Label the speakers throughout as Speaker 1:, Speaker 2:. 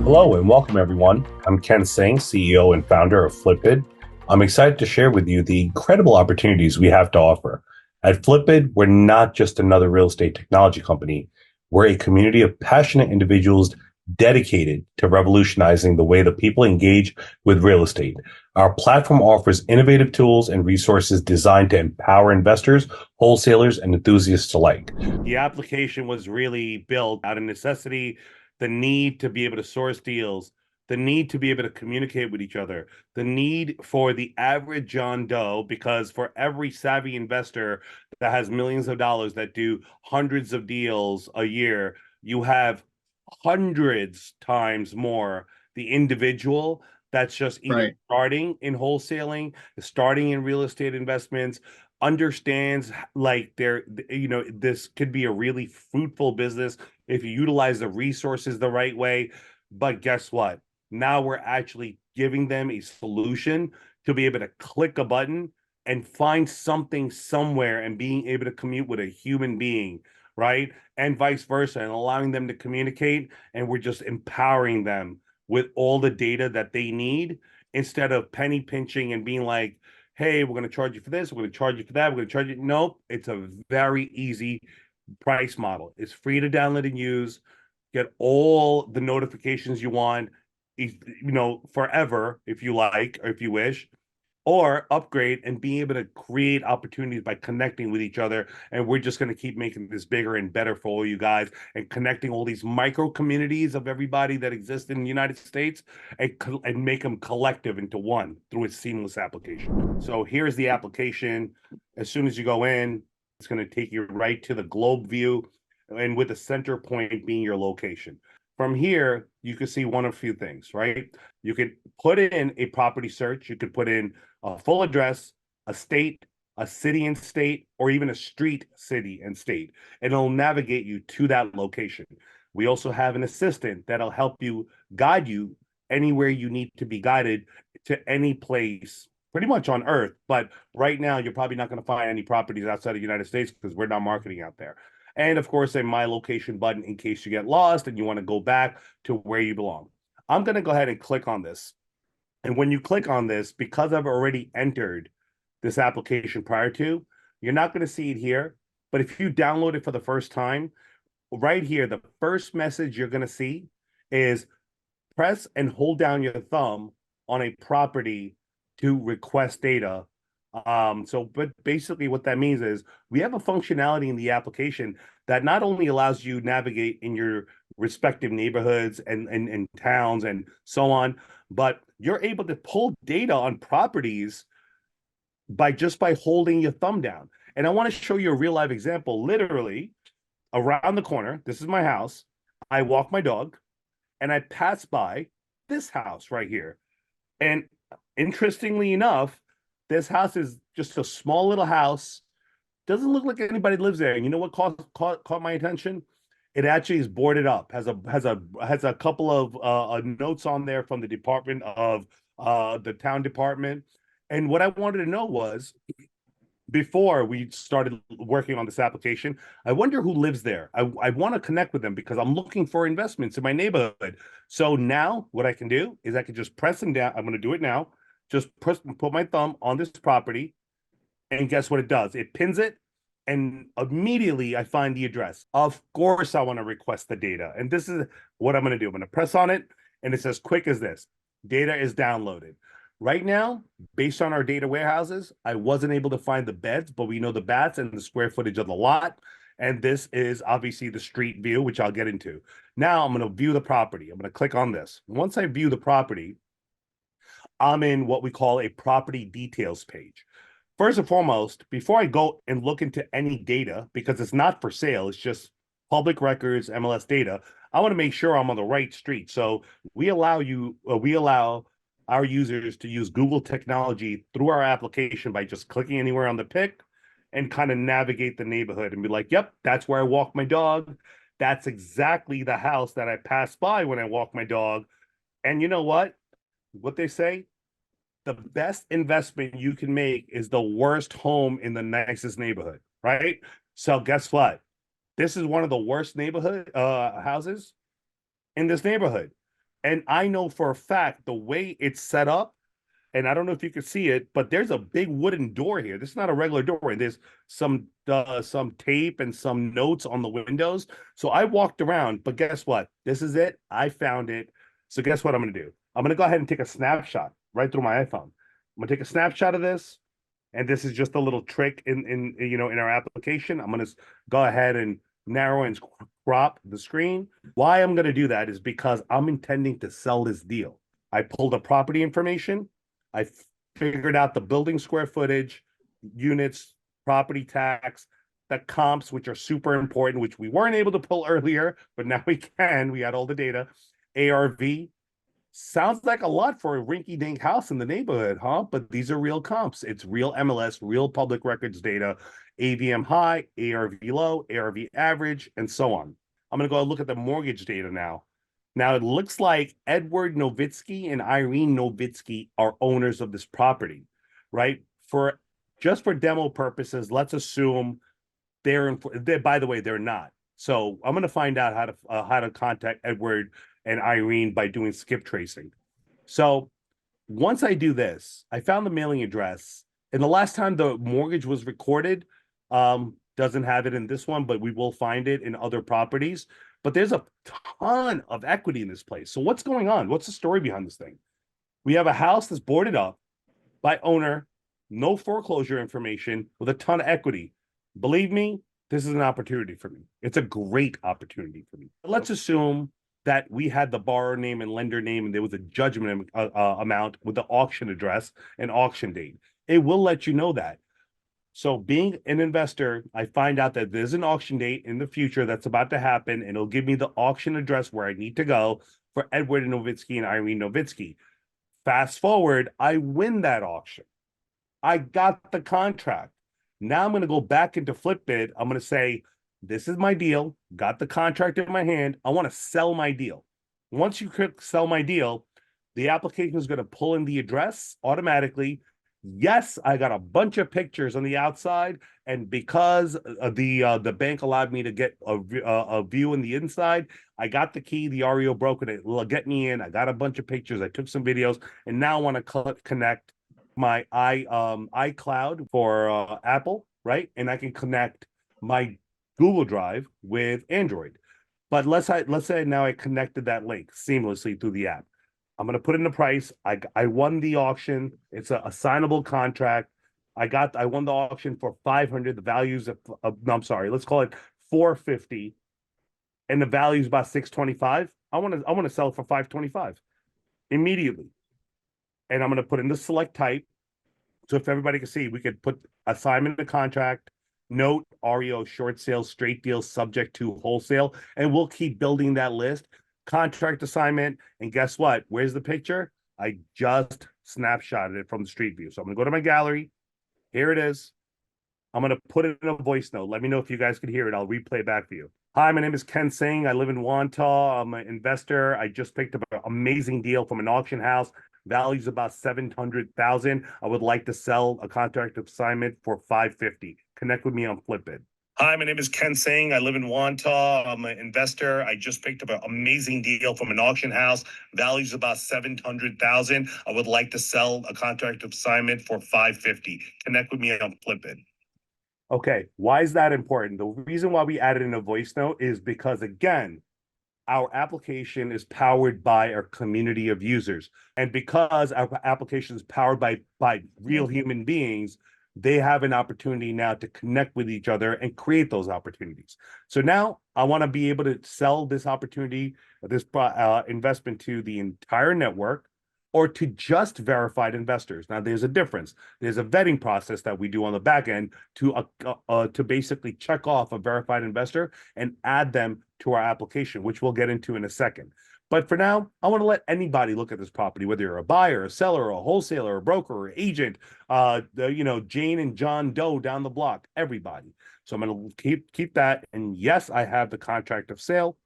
Speaker 1: Hello and welcome, everyone. I'm Ken Singh, CEO and founder of FlippBidd. I'm excited to share with you the incredible opportunities we have to offer. At FlippBidd, we're not just another real estate technology company. We're a community of passionate individuals dedicated to revolutionizing the way that people engage with real estate. Our platform offers innovative tools and resources designed to empower investors, wholesalers, and enthusiasts alike. The application was really built out of necessity, the need to be able to source deals, the need to be able to communicate with each other, the need for the average John Doe, because for every savvy investor that has millions of dollars that do hundreds of deals a year, you have hundreds times more the individual that's just either
Speaker 2: Right.
Speaker 1: starting in wholesaling, starting in real estate investments, understands like this could be a really fruitful business if you utilize the resources the right way. But guess what? Now we're actually giving them a solution to be able to click a button and find something somewhere and being able to commute with a human being, right? And vice versa, and allowing them to communicate. And we're just empowering them with all the data that they need instead of penny pinching and being like, hey, we're going to charge you for this, we're going to charge you for that, we're going to charge you. Nope, it's a very easy price model. It's free to download and use, get all the notifications you want, forever if you like or if you wish, or upgrade and be able to create opportunities by connecting with each other. And we're just going to keep making this bigger and better for all you guys and connecting all these micro communities of everybody that exist in the United States and make them collective into one through a seamless application. So here's the application. As soon as you go in, it's going to take you right to the globe view, and with the center point being your location. From here, you can see one of a few things, right? You could put in a property search. You could put in a full address, a state, a city and state, or even a street, city, and state. And it'll navigate you to that location. We also have an assistant that'll help you guide you anywhere you need to be guided to any place pretty much on earth. But right now, you're probably not going to find any properties outside of the United States because we're not marketing out there. And of course, a my location button in case you get lost and you want to go back to where you belong. I'm going to go ahead and click on this. And when you click on this, because I've already entered this application prior to, you're not going to see it here. But if you download it for the first time, right here, the first message you're going to see is press and hold down your thumb on a property to request data. But basically what that means is we have a functionality in the application that not only allows you navigate in your respective neighborhoods and towns and so on, but you're able to pull data on properties by holding your thumb down. And I want to show you a real live example. Literally around the corner, this is my house. I walk my dog and I pass by this house right here. And interestingly enough, this house is just a small little house. Doesn't look like anybody lives there. And you know what caught my attention? It actually is boarded up. Has a couple of notes on there from the department of the town department. And what I wanted to know was, before we started working on this application, I wonder who lives there. I want to connect with them because I'm looking for investments in my neighborhood. So now what I can do is I can just press them down. I'm going to do it now. Just put my thumb on this property, and guess what it does? It pins it, and immediately I find the address. Of course, I want to request the data. And this is what I'm going to do. I'm going to press on it, and it's as quick as this. Data is downloaded. Right now, based on our data warehouses, I wasn't able to find the beds, but we know the bats and the square footage of the lot. And this is obviously the street view, which I'll get into. Now I'm going to view the property. I'm going to click on this. Once I view the property, I'm in what we call a property details page. First and foremost, before I go and look into any data, because it's not for sale, it's just public records, MLS data, I want to make sure I'm on the right street. So we allow our users to use Google technology through our application by just clicking anywhere on the pic and kind of navigate the neighborhood and be like, yep, that's where I walk my dog. That's exactly the house that I pass by when I walk my dog. And you know what? What they say, the best investment you can make is the worst home in the nicest neighborhood, right? So guess what? This is one of the worst neighborhood houses in this neighborhood. And I know for a fact the way it's set up, and I don't know if you can see it, but there's a big wooden door here. This is not a regular door, and there's some tape and some notes on the windows. So I walked around, but guess what? This is it. I found it. So guess what I'm gonna do? I'm gonna go ahead and take a snapshot right through my iPhone. I'm gonna take a snapshot of this, and this is just a little trick in our application. I'm gonna go ahead and narrow and crop the screen. Why I'm gonna do that is because I'm intending to sell this deal. I pulled the property information. I figured out the building square footage, units, property tax, the comps, which are super important, which we weren't able to pull earlier, but now we can. We had all the data. ARV, sounds like a lot for a rinky-dink house in the neighborhood, huh? But these are real comps. It's real MLS, real public records data, AVM high, ARV low, ARV average, and so on. I'm going to go look at the mortgage data now. Now, it looks like Edward Novitsky and Irene Novitsky are owners of this property, right? Just for demo purposes, let's assume by the way, they're not. So I'm going to find out how to contact Edward and Irene by doing skip tracing. So once I do this, I found the mailing address. And the last time the mortgage was recorded, doesn't have it in this one, but we will find it in other properties. But there's a ton of equity in this place. So what's going on? What's the story behind this thing? We have a house that's boarded up by owner, no foreclosure information, with a ton of equity. Believe me, this is an opportunity for me. It's a great opportunity for me. Let's assume that we had the borrower name and lender name, and there was a judgment amount with the auction address and auction date. It will let you know that. So being an investor, I find out that there's an auction date in the future that's about to happen, and it'll give me the auction address where I need to go for Edward Novitsky and Irene Novitsky. Fast forward, I win that auction. I got the contract. Now I'm going to go back into FlippBidd. I'm going to say, this is my deal. Got the contract in my hand. I want to sell my deal. Once you click sell my deal, the application is going to pull in the address automatically. Yes, I got a bunch of pictures on the outside, and because the bank allowed me to get a view in the inside, I got the key. The REO broker to get me in. I got a bunch of pictures. I took some videos, and now I want to connect my iCloud for Apple, right? And I can connect my Google Drive with Android. But let's say now I connected that link seamlessly through the app. I'm going to put in the price. I won the auction. It's a assignable contract. I won the auction for 500. The value's no, I'm sorry. Let's call it 450, and the value's about 625. I want to sell it for 525 immediately. And I'm going to put in the select type. So if everybody can see, we could put assignment to contract, note, REO, short sales, straight deals, subject to wholesale, and we'll keep building that list. Contract assignment, and guess what? Where's the picture? I just snapshotted it from the street view. So I'm going to go to my gallery. Here it is. I'm going to put it in a voice note. Let me know if you guys could hear it. I'll replay it back for you. Hi, my name is Ken Singh. I live in Wantagh. I'm an investor. I just picked up an amazing deal from an auction house. Value's about 700,000. I would like to sell a contract assignment for 550. Connect with me on FlippBidd. Hi, my name is Ken Singh. I live in Wantagh. I'm an investor. I just picked up an amazing deal from an auction house. Value's about 700,000. I would like to sell a contract assignment for 550. Connect with me on FlippBidd. Okay, why is that important? The reason why we added in a voice note is because, again, our application is powered by our community of users. And because our application is powered by real human beings, they have an opportunity now to connect with each other and create those opportunities. So now I want to be able to sell this opportunity, this investment to the entire network, or to just verified investors. Now, there's a difference. There's a vetting process that we do on the back end to basically check off a verified investor and add them to our application, which we'll get into in a second. But for now, I want to let anybody look at this property, whether you're a buyer, a seller, a wholesaler, a broker, or agent, Jane and John Doe down the block, everybody. So I'm going to keep that. And yes, I have the contract of sale,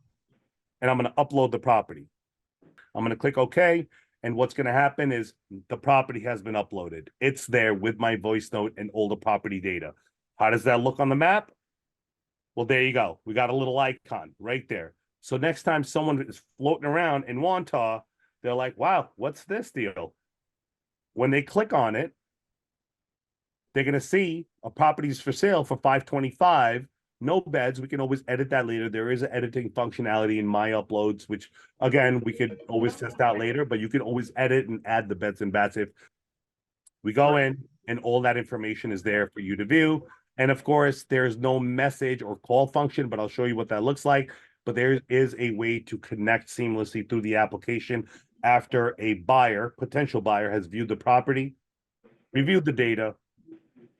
Speaker 1: and I'm going to upload the property. I'm going to click OK. And what's going to happen is the property has been uploaded. It's there with my voice note and all the property data. How does that look on the map? Well, there you go. We got a little icon right there. So next time someone is floating around in Wantagh, They're like, wow, what's this deal? When they click on it, they're going to see a property's for sale for 525, no beds. We can always edit that later. There is an editing functionality in my uploads, which again, we could always test out later, but you can always edit and add the beds and bats. If we go in and all that information is there for you to view. And of course, there's no message or call function, but I'll show you what that looks like. But there is a way to connect seamlessly through the application after a buyer, potential buyer, has viewed the property, reviewed the data,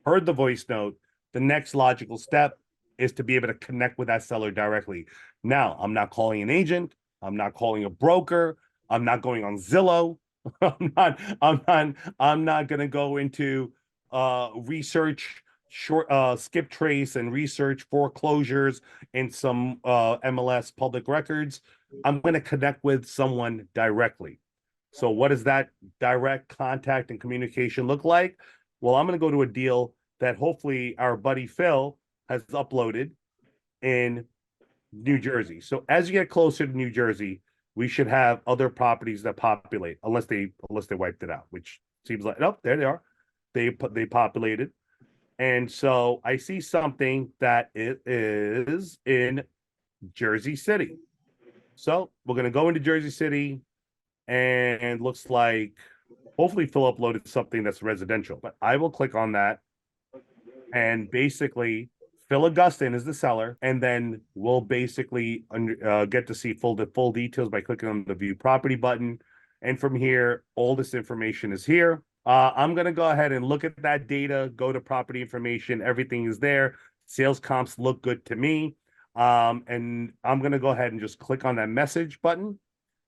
Speaker 1: heard the voice note. The next logical step is to be able to connect with that seller directly. Now, I'm not calling an agent. I'm not calling a broker. I'm not going on Zillow. I'm not going to go into research skip trace and research foreclosures in some MLS public records. I'm going to connect with someone directly. So what does that direct contact and communication look like? Well, I'm going to go to a deal that hopefully our buddy Phil has uploaded in New Jersey. So as you get closer to New Jersey, we should have other properties that populate, unless they wiped it out, which seems like, oh, there they are. They populated. And so I see something that it is in Jersey City. So we're going to go into Jersey City, and looks like hopefully Phil uploaded something that's residential, but I will click on that. And basically, Phil Augustin is the seller, and then we'll basically get to see the full details by clicking on the view property button. And from here, all this information is here. I'm going to go ahead and look at that data, go to property information. Everything is there. Sales comps look good to me. And I'm going to go ahead and just click on that message button.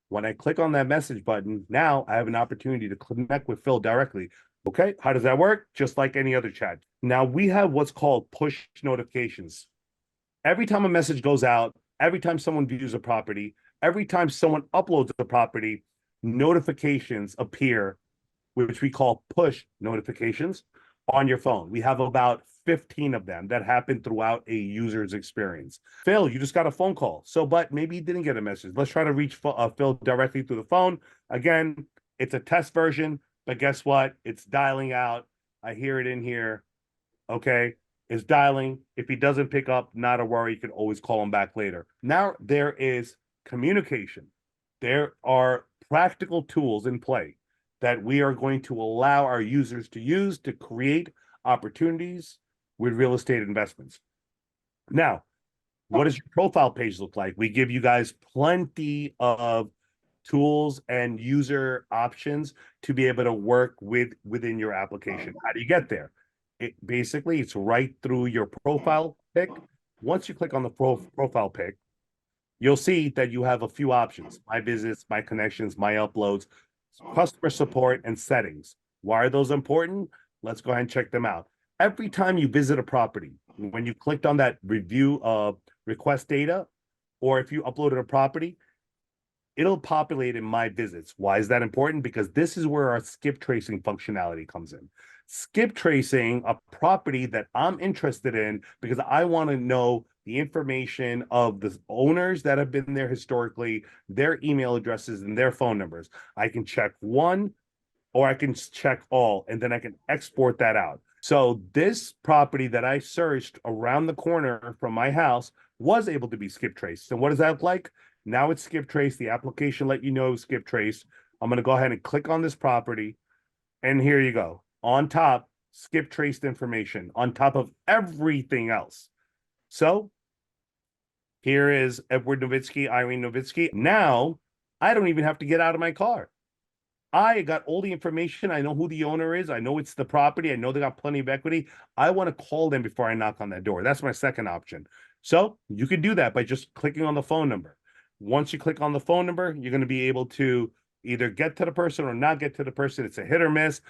Speaker 1: When I click on that message button, now I have an opportunity to connect with Phil directly. Okay, how does that work? Just like any other chat. Now we have what's called push notifications. Every time a message goes out, every time someone views a property, every time someone uploads a property, notifications appear, which we call push notifications on your phone. We have about 15 of them that happen throughout a user's experience. Phil, you just got a phone call. So, but maybe you didn't get a message. Let's try to reach Phil directly through the phone. Again, it's a test version, but guess what? It's dialing out. I hear it in here. Okay. It's dialing. If he doesn't pick up, not a worry. You can always call him back later. Now there is communication. There are practical tools in play that we are going to allow our users to use to create opportunities with real estate investments. Now, what does your profile page look like? We give you guys plenty of tools and user options to be able to work within your application. How do you get there? Basically, it's right through your profile pic. Once you click on the profile pic, you'll see that you have a few options: my visits, my connections, my uploads, customer support, and settings. Why are those important? Let's go ahead and check them out. Every time you visit a property, when you clicked on that review request data, or if you uploaded a property, it'll populate in my visits. Why is that important? Because this is where our skip tracing functionality comes in. Skip tracing a property that I'm interested in because I want to know the information of the owners that have been there historically, their email addresses, and their phone numbers. I can check one, or I can check all, and then I can export that out. So this property that I searched around the corner from my house was able to be skip traced. So what does that look like? Now it's skip trace. The application let you know skip trace. I'm going to go ahead and click on this property. And here you go. On top, skip traced information on top of everything else. So here is Edward Novitsky, Irene Novitsky. Now I don't even have to get out of my car. I got all the information. I know who the owner is. I know it's the property. I know they got plenty of equity. I want to call them before I knock on that door. That's my second option. So you can do that by just clicking on the phone number. Once you click on the phone number, you're going to be able to either get to the person or not get to the person. It's a hit or miss.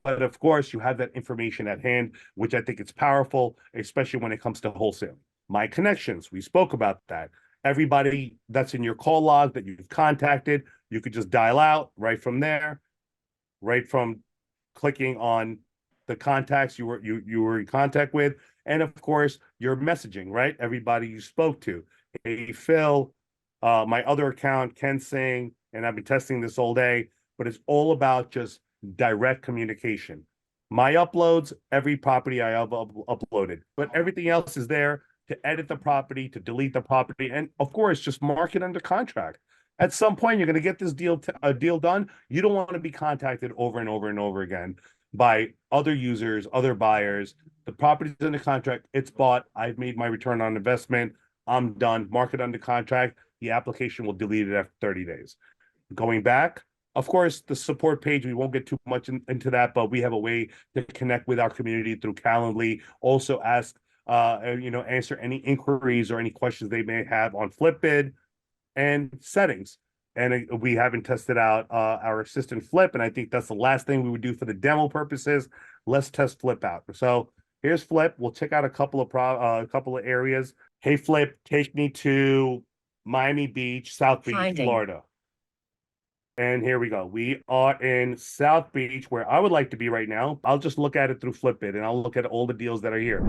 Speaker 1: But of course, you have that information at hand, which I think is powerful, especially when it comes to wholesale. My connections, we spoke about that. Everybody that's in your call log that you've contacted, you could just dial out right from there, right from clicking on the contacts you were in contact with. And of course, your messaging, right? Everybody you spoke to. Hey, Phil, my other account, Ken Singh, and I've been testing this all day, but it's all about just direct communication. My uploads, every property I have uploaded, but everything else is there to edit the property, to delete the property, and of course, just mark it under contract. At some point, you're going to get this deal done. You don't want to be contacted over and over and over again by other users, other buyers. The property's under contract. It's bought. I've made my return on investment. I'm done. Mark it under contract. The application will delete it after 30 days. Going back, of course, the support page, we won't get too much into that, but we have a way to connect with our community through Calendly. Also ask, answer any inquiries or any questions they may have on FlippBidd and settings. And we haven't tested out our assistant Flip, and I think that's the last thing we would do for the demo purposes. Let's test Flip out. So here's Flip. We'll check out a couple of areas. Hey, Flip, take me to Miami Beach, South Beach, Florida. And here we go. We are in South Beach, where I would like to be right now. I'll just look at it through FlippBidd, and I'll look at all the deals that are here.